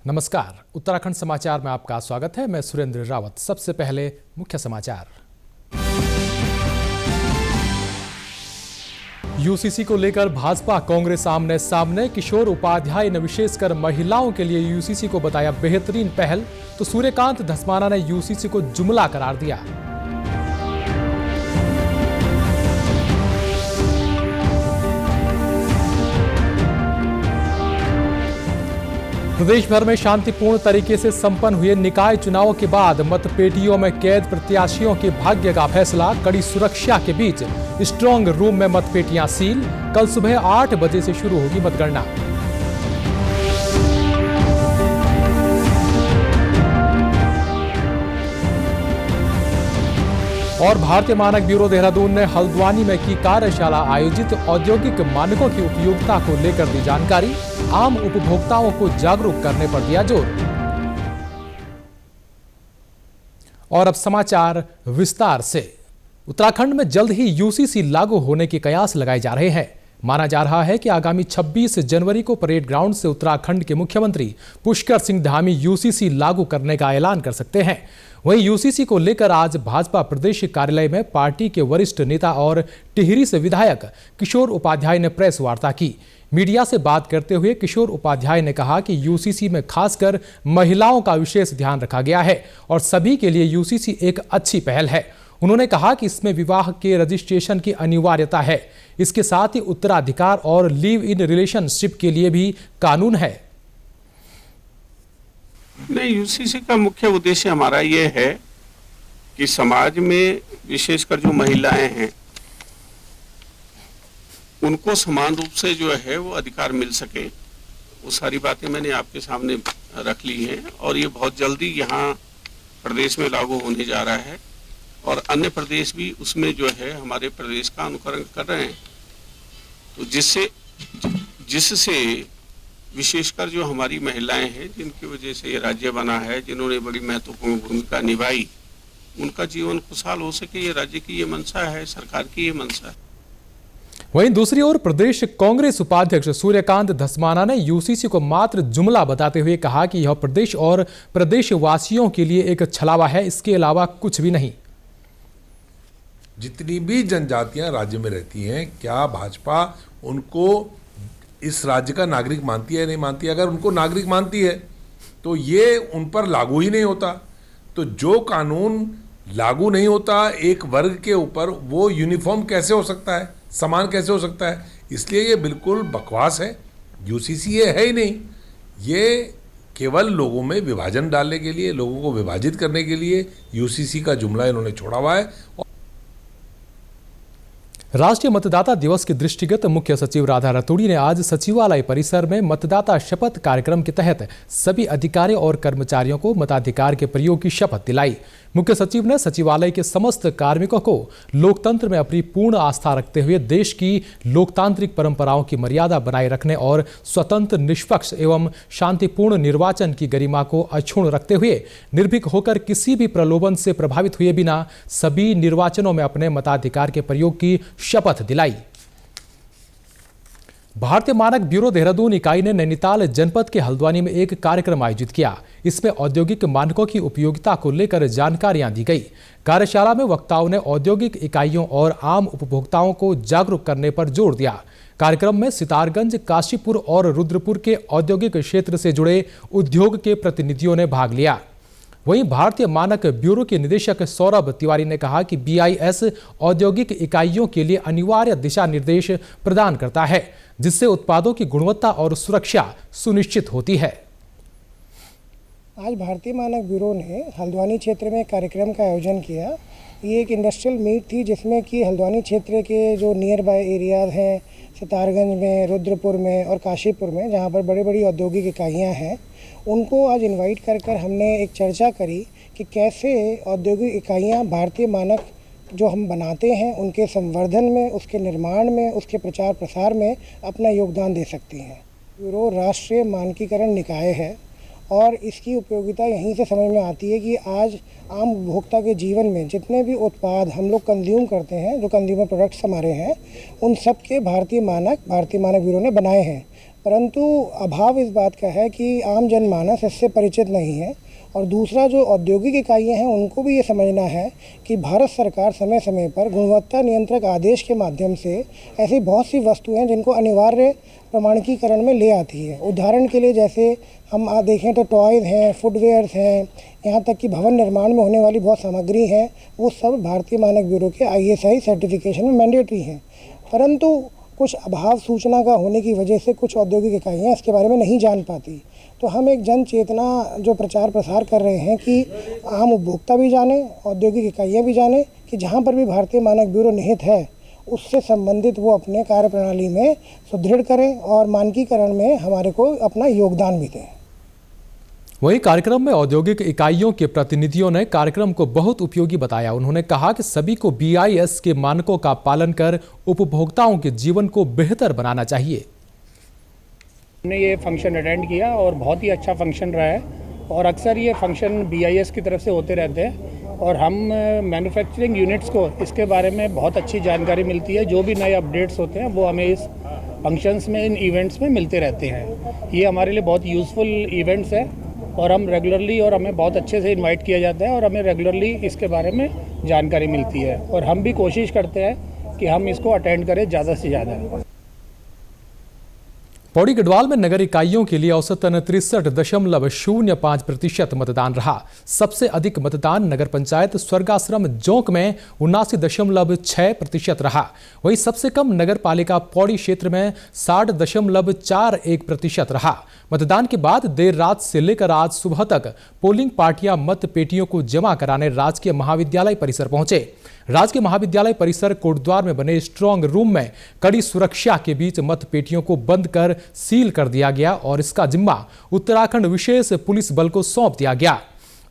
नमस्कार, उत्तराखंड समाचार में आपका स्वागत है। मैं सुरेंद्र रावत। सबसे पहले मुख्य समाचार। यूसीसी को लेकर भाजपा कांग्रेस आमने सामने। किशोर उपाध्याय ने विशेषकर महिलाओं के लिए यूसीसी को बताया बेहतरीन पहल, तो सूर्यकांत धस्माना ने यूसीसी को जुमला करार दिया। प्रदेश भर में शांतिपूर्ण तरीके से संपन्न हुए निकाय चुनावों के बाद मतपेटियों में कैद प्रत्याशियों के भाग्य का फैसला। कड़ी सुरक्षा के बीच स्ट्रांग रूम में मतपेटियां सील। कल सुबह 8 बजे से शुरू होगी मतगणना। और भारतीय मानक ब्यूरो देहरादून ने हल्द्वानी में की कार्यशाला आयोजित। औद्योगिक मानकों की उपयोगिता को लेकर दी जानकारी। आम उपभोक्ताओं को जागरूक करने पर दिया जोर। और अब समाचार विस्तार से। उत्तराखंड में जल्द ही यूसीसी लागू होने के कयास लगाए जा रहे हैं। माना जा रहा है कि आगामी 26 जनवरी को परेड ग्राउंड से उत्तराखंड के मुख्यमंत्री पुष्कर सिंह धामी यूसीसी लागू करने का ऐलान कर सकते हैं। वहीं यूसीसी को लेकर आज भाजपा प्रदेश कार्यालय में पार्टी के वरिष्ठ नेता और टिहरी से विधायक किशोर उपाध्याय ने प्रेस वार्ता की। मीडिया से बात करते हुए किशोर उपाध्याय ने कहा कि यूसीसी में खासकर महिलाओं का विशेष ध्यान रखा गया है और सभी के लिए यूसीसी एक अच्छी पहल है। उन्होंने कहा कि इसमें विवाह के रजिस्ट्रेशन की अनिवार्यता है। इसके साथ ही उत्तराधिकार और लिव इन रिलेशनशिप के लिए भी कानून है। नहीं, यूसीसी का मुख्य उद्देश्य हमारा ये है कि समाज में विशेषकर जो महिलाएं हैं उनको समान रूप से जो है वो अधिकार मिल सके। वो सारी बातें मैंने आपके सामने रख ली हैं और ये बहुत जल्दी यहाँ प्रदेश में लागू होने जा रहा है और अन्य प्रदेश भी उसमें जो है हमारे प्रदेश का अनुकरण कर रहे हैं। तो जिससे विशेषकर जो हमारी महिलाएं हैं जिनकी वजह से ये राज्य बना है, जिन्होंने बड़ी महत्वपूर्ण भूमिका निभाई, उनका जीवन खुशहाल हो सके, ये राज्य की ये मंशा है, सरकार की ये मंशा है। वहीं दूसरी ओर प्रदेश कांग्रेस उपाध्यक्ष सूर्यकांत धस्माना ने यूसीसी को मात्र जुमला बताते हुए कहा कि यह प्रदेश और प्रदेशवासियों के लिए एक छलावा है, इसके अलावा कुछ भी नहीं। जितनी भी जनजातियां राज्य में रहती हैं, क्या भाजपा उनको इस राज्य का नागरिक मानती है नहीं मानती है? अगर उनको नागरिक मानती है तो ये उन पर लागू ही नहीं होता। तो जो कानून लागू नहीं होता एक वर्ग के ऊपर, वो यूनिफॉर्म कैसे हो सकता है, समान कैसे हो सकता है? इसलिए ये बिल्कुल बकवास है। यूसीसी ये है ही नहीं, ये केवल लोगों में विभाजन डालने के लिए, लोगों को विभाजित करने के लिए यूसीसी का जुमला इन्होंने छोड़ा हुआ है। राष्ट्रीय मतदाता दिवस के दृष्टिगत मुख्य सचिव राधा रतूड़ी ने आज सचिवालय परिसर में मतदाता शपथ कार्यक्रम के तहत सभी अधिकारियों और कर्मचारियों को मताधिकार के प्रयोग की शपथ दिलाई। मुख्य सचिव ने सचिवालय के समस्त कार्मिकों को लोकतंत्र में अपनी पूर्ण आस्था रखते हुए देश की लोकतांत्रिक परंपराओं की मर्यादा बनाए रखने और स्वतंत्र, निष्पक्ष एवं शांतिपूर्ण निर्वाचन की गरिमा को अक्षुण्ण रखते हुए निर्भीक होकर किसी भी प्रलोभन से प्रभावित हुए बिना सभी निर्वाचनों में अपने मताधिकार के प्रयोग की शपथ दिलाई। भारतीय मानक ब्यूरो देहरादून इकाई ने नैनीताल जनपद के हल्द्वानी में एक कार्यक्रम आयोजित किया। इसमें औद्योगिक मानकों की उपयोगिता को लेकर जानकारियां दी गई। कार्यशाला में वक्ताओं ने औद्योगिक इकाइयों और आम उपभोक्ताओं को जागरूक करने पर जोर दिया। कार्यक्रम में सितारगंज, काशीपुर और रुद्रपुर के औद्योगिक क्षेत्र से जुड़े उद्योग के प्रतिनिधियों ने भाग लिया। वहीं भारतीय मानक ब्यूरो के निदेशक सौरभ तिवारी ने कहा कि बीआईएस औद्योगिक इकाइयों के लिए अनिवार्य दिशा निर्देश प्रदान करता है, जिससे उत्पादों की गुणवत्ता और सुरक्षा सुनिश्चित होती है। आज भारतीय मानक ब्यूरो ने हल्द्वानी क्षेत्र में कार्यक्रम का आयोजन किया। ये एक इंडस्ट्रियल मीट थी जिसमें कि हल्द्वानी क्षेत्र के जो नियर बाय एरियाज हैं, सितारगंज में, रुद्रपुर में और काशीपुर में, जहाँ पर बड़ी बड़ी औद्योगिक इकाइयाँ हैं, उनको आज इनवाइट कर हमने एक चर्चा करी कि कैसे औद्योगिक इकाइयाँ भारतीय मानक जो हम बनाते हैं उनके संवर्धन में, उसके निर्माण में, उसके प्रचार प्रसार में अपना योगदान दे सकती हैं। ब्यूरो राष्ट्रीय मानकीकरण निकाय है और इसकी उपयोगिता यहीं से समझ में आती है कि आज आम उपभोक्ता के जीवन में जितने भी उत्पाद हम लोग कंज्यूम करते हैं, जो कंज्यूमर प्रोडक्ट्स हमारे हैं, उन सब के भारतीय मानक ब्यूरो ने बनाए हैं। परंतु अभाव इस बात का है कि आम जनमानस इससे परिचित नहीं है। और दूसरा, जो औद्योगिक इकाइयाँ हैं उनको भी ये समझना है कि भारत सरकार समय समय पर गुणवत्ता नियंत्रक आदेश के माध्यम से ऐसी बहुत सी वस्तुएं हैं जिनको अनिवार्य प्रमाणीकरण में ले आती है। उदाहरण के लिए जैसे हम देखें तो टॉयज़ हैं, फुटवेयर्स हैं, यहाँ तक कि भवन निर्माण में होने वाली बहुत सामग्री हैं, वो सब भारतीय मानक ब्यूरो के ISI सर्टिफिकेशन में मैंडेटरी हैं। परंतु कुछ अभाव सूचना का होने की वजह से कुछ औद्योगिक इकाइयाँ इसके बारे में नहीं जान पाती। तो हम एक जन चेतना जो प्रचार प्रसार कर रहे हैं कि आम उपभोक्ता भी जाने, औद्योगिक इकाइयाँ भी जाने कि जहाँ पर भी भारतीय मानक ब्यूरो निहित है उससे संबंधित वो अपने कार्यप्रणाली में सुदृढ़ करें और मानकीकरण में हमारे को अपना योगदान भी दें। वहीं कार्यक्रम में औद्योगिक इकाइयों के प्रतिनिधियों ने कार्यक्रम को बहुत उपयोगी बताया। उन्होंने कहा कि सभी को BIS के मानकों का पालन कर उपभोक्ताओं के जीवन को बेहतर बनाना चाहिए। हमने ये फंक्शन अटेंड किया और बहुत ही अच्छा फंक्शन रहा है और अक्सर ये फंक्शन BIS की तरफ से होते रहते हैं और हम मैन्युफैक्चरिंग यूनिट्स को इसके बारे में बहुत अच्छी जानकारी मिलती है। जो भी नए अपडेट्स होते हैं वो हमें इस फंक्शंस में, इन इवेंट्स में मिलते रहते हैं। ये हमारे लिए बहुत यूज़फुल इवेंट्स हैं और हम रेगुलरली, और हमें बहुत अच्छे से इनवाइट किया जाता है और हमें रेगुलरली इसके बारे में जानकारी मिलती है और हम भी कोशिश करते हैं कि हम इसको अटेंड करें ज़्यादा से ज़्यादा। पौड़ी गढ़वाल में नगर इकाइयों के लिए औसतन 63.05% मतदान रहा। सबसे अधिक मतदान नगर पंचायत स्वर्गाश्रम जोंक में 79.6% रहा। वहीं सबसे कम नगर पालिका पौड़ी क्षेत्र में 60.41% रहा। मतदान के बाद देर रात से लेकर आज सुबह तक पोलिंग पार्टियां मत पेटियों को जमा कराने राजकीय महाविद्यालय परिसर पहुंचे। राजकीय महाविद्यालय परिसर कोटद्वार में बने स्ट्रांग रूम में कड़ी सुरक्षा के बीच मत पेटियों को बंद कर सील कर दिया गया और इसका जिम्मा उत्तराखंड विशेष पुलिस बल को सौंप दिया गया।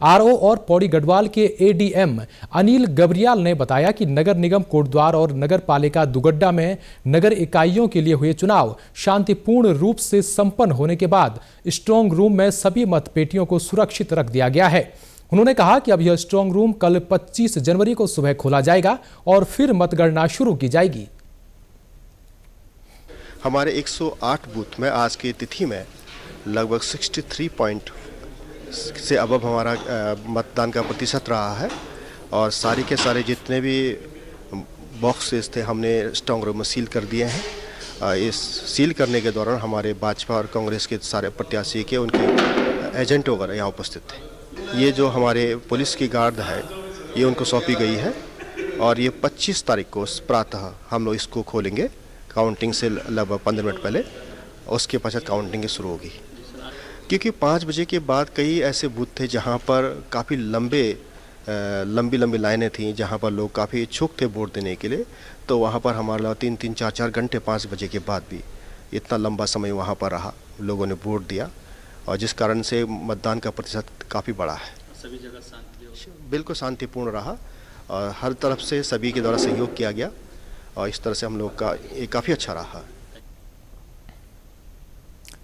RO और पौड़ी गढ़वाल के ADM अनिल गबरियाल ने बताया कि नगर निगम कोटद्वार और नगर पालिका दुगड्डा में नगर इकाइयों के लिए हुए चुनाव शांतिपूर्ण रूप से संपन्न होने के बाद स्ट्रांग रूम में सभी मतपेटियों को सुरक्षित रख दिया गया है। उन्होंने कहा कि अब यह स्ट्रांग रूम कल 25 जनवरी को सुबह खोला जाएगा और फिर मतगणना शुरू की जाएगी। हमारे 108 बूथ में आज की तिथि में लगभग 63 पॉइंट से अबव हमारा मतदान का प्रतिशत रहा है और सारे के सारे जितने भी बॉक्सेस थे हमने स्ट्रांग रूम में सील कर दिए हैं। इस सील करने के दौरान हमारे भाजपा और कांग्रेस के सारे प्रत्याशी के उनके एजेंट वगैरह यहाँ उपस्थित थे। ये जो हमारे पुलिस की गार्ड है ये उनको सौंपी गई है और ये 25 तारीख को प्रातः हम लोग इसको खोलेंगे काउंटिंग से लगभग 15 मिनट पहले। उसके पश्चात काउंटिंग शुरू होगी क्योंकि 5 बजे के बाद कई ऐसे बूथ थे जहाँ पर काफ़ी लंबी लाइनें थीं, जहाँ पर लोग काफ़ी इच्छुक थे वोट देने के लिए। तो वहाँ पर हमारा 3-3, 4-4 घंटे 5 बजे के बाद भी इतना लंबा समय वहाँ पर रहा, लोगों ने वोट दिया और जिस कारण से मतदान का प्रतिशत काफ़ी बड़ा है। सभी जगह बिल्कुल शांतिपूर्ण रहा और हर तरफ से सभी के द्वारा सहयोग किया गया और इस तरह से हम लोग का ये काफ़ी अच्छा रहा।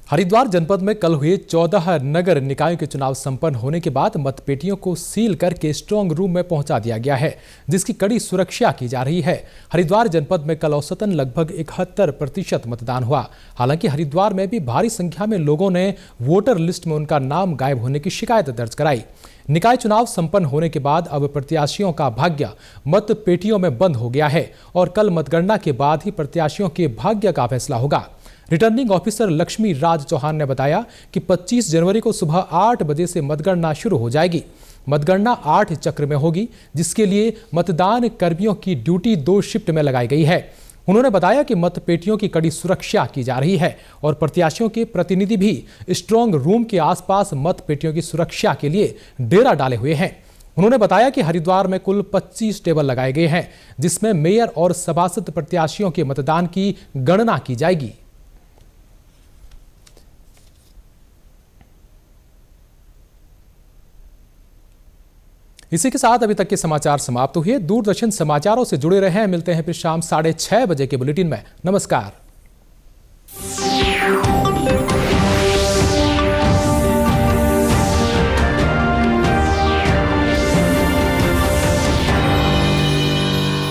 हरिद्वार जनपद में कल हुए 14 नगर निकायों के चुनाव संपन्न होने के बाद मतपेटियों को सील करके स्ट्रांग रूम में पहुंचा दिया गया है, जिसकी कड़ी सुरक्षा की जा रही है। हरिद्वार जनपद में कल औसतन लगभग 71% मतदान हुआ। हालांकि हरिद्वार में भी भारी संख्या में लोगों ने वोटर लिस्ट में उनका नाम गायब होने की शिकायत दर्ज कराई। निकाय चुनाव संपन्न होने के बाद अब प्रत्याशियों का भाग्य मत पेटियों में बंद हो गया है और कल मतगणना के बाद ही प्रत्याशियों के भाग्य का फैसला होगा। रिटर्निंग ऑफिसर लक्ष्मी राज चौहान ने बताया कि 25 जनवरी को सुबह 8 बजे से मतगणना शुरू हो जाएगी। मतगणना 8 चक्र में होगी, जिसके लिए मतदान कर्मियों की ड्यूटी 2 शिफ्ट में लगाई गई है। उन्होंने बताया कि मतपेटियों की कड़ी सुरक्षा की जा रही है और प्रत्याशियों के प्रतिनिधि भी स्ट्रांग रूम के आसपास मतपेटियों की सुरक्षा के लिए डेरा डाले हुए हैं। उन्होंने बताया कि हरिद्वार में कुल 25 टेबल लगाए गए हैं, जिसमें मेयर और सभासद प्रत्याशियों के मतदान की गणना की जाएगी। इसी के साथ अभी तक के समाचार समाप्त हुए। दूरदर्शन समाचारों से जुड़े रहें। मिलते हैं फिर शाम 6:30 बजे के बुलेटिन में। नमस्कार।